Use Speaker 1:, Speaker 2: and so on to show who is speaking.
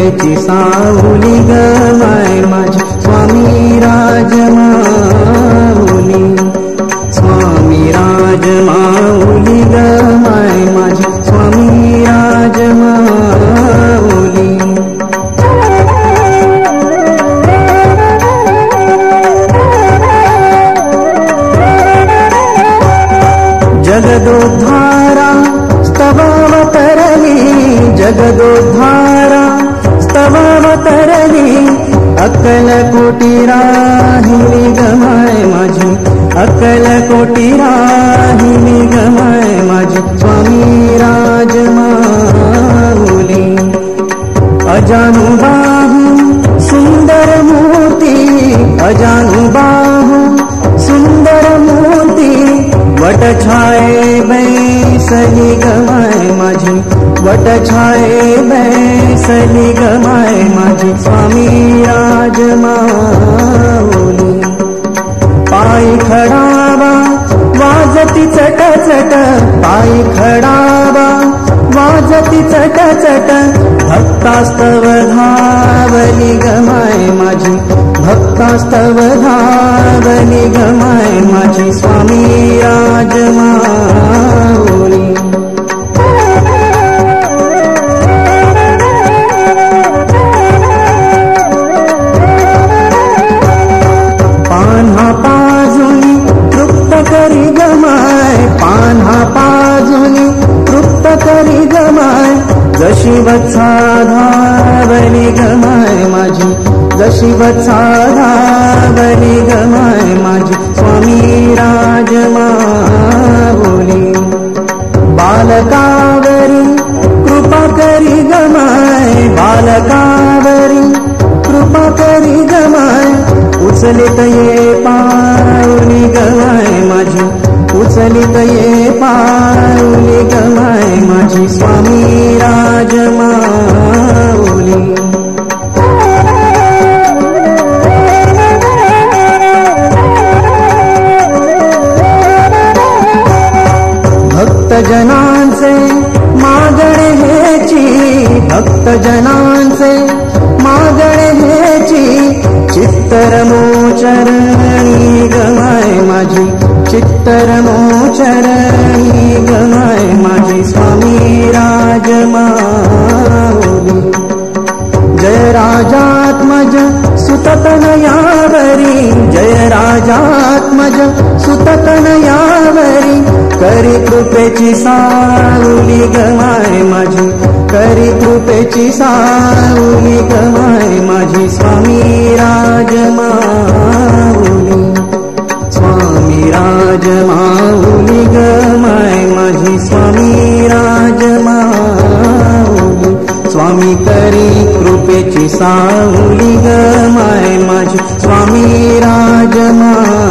Speaker 1: कृपेची सावली ग माय माझी स्वामी राजमाऊली, स्वामी राजमाऊली ग माय माझी स्वामी राजमाऊली. जगदोद्धारा स्तवावतरली, जगदोद्धारा स्तवावतरली, अक्कलकोटी राहिली ग माय माझी, अक्कलकोटी राहिली ग माय माझी स्वामी राजमाऊली. अजानुबाहू सुंदर मूर्ती, अजानुबाहू सुंदर मूर्ती, वटछाये बैसली ग माय माझी, वटछाये बैसली ग माय माझी स्वामी राजमाऊली. पायी खडावा वाजती चट चट, पायी खडावा वाजती चट चट, भक्तास्तव धावली ग माय माझी, भक्तास्तव धावली ग माय माझी स्वामी राजमाऊली. पान्हा पाजुनी तृप्त करी ग माय, पान्हा पाजुनी तृप्त करी ग माय, जशी वत्सा धावली ग माय माझी, जशी वत्सा धावली ग माय माझी स्वामी राजमाऊली. बालकावरी कृपा करी ग माय, बालकावरी कृपा करी ग माय, उचलित ये पाऊली ग माय माझी, उचलित ये पाऊली ग माय माझी स्वामी राजमाऊली. भक्तजनांचे मागणे हेची, भक्तजनांचे मागणे हेची, चित्तरमोचरणी ग माय माझी, चित्तरमोचरणी ग माय माझी स्वामी राजमाऊली. जय राजात्मज सुततनयावरी, जय राजात्मज सुततनयावरी, करी कृपेची सावली ग माय माझी, करी कृपेची सावली ग माय माझी स्वामी राजमाऊली, स्वामी राजमाऊली ग माय माझी स्वामी राजमाऊली. स्वामी करी कृपेची सावली ग माय माझी स्वामी राजमाऊली.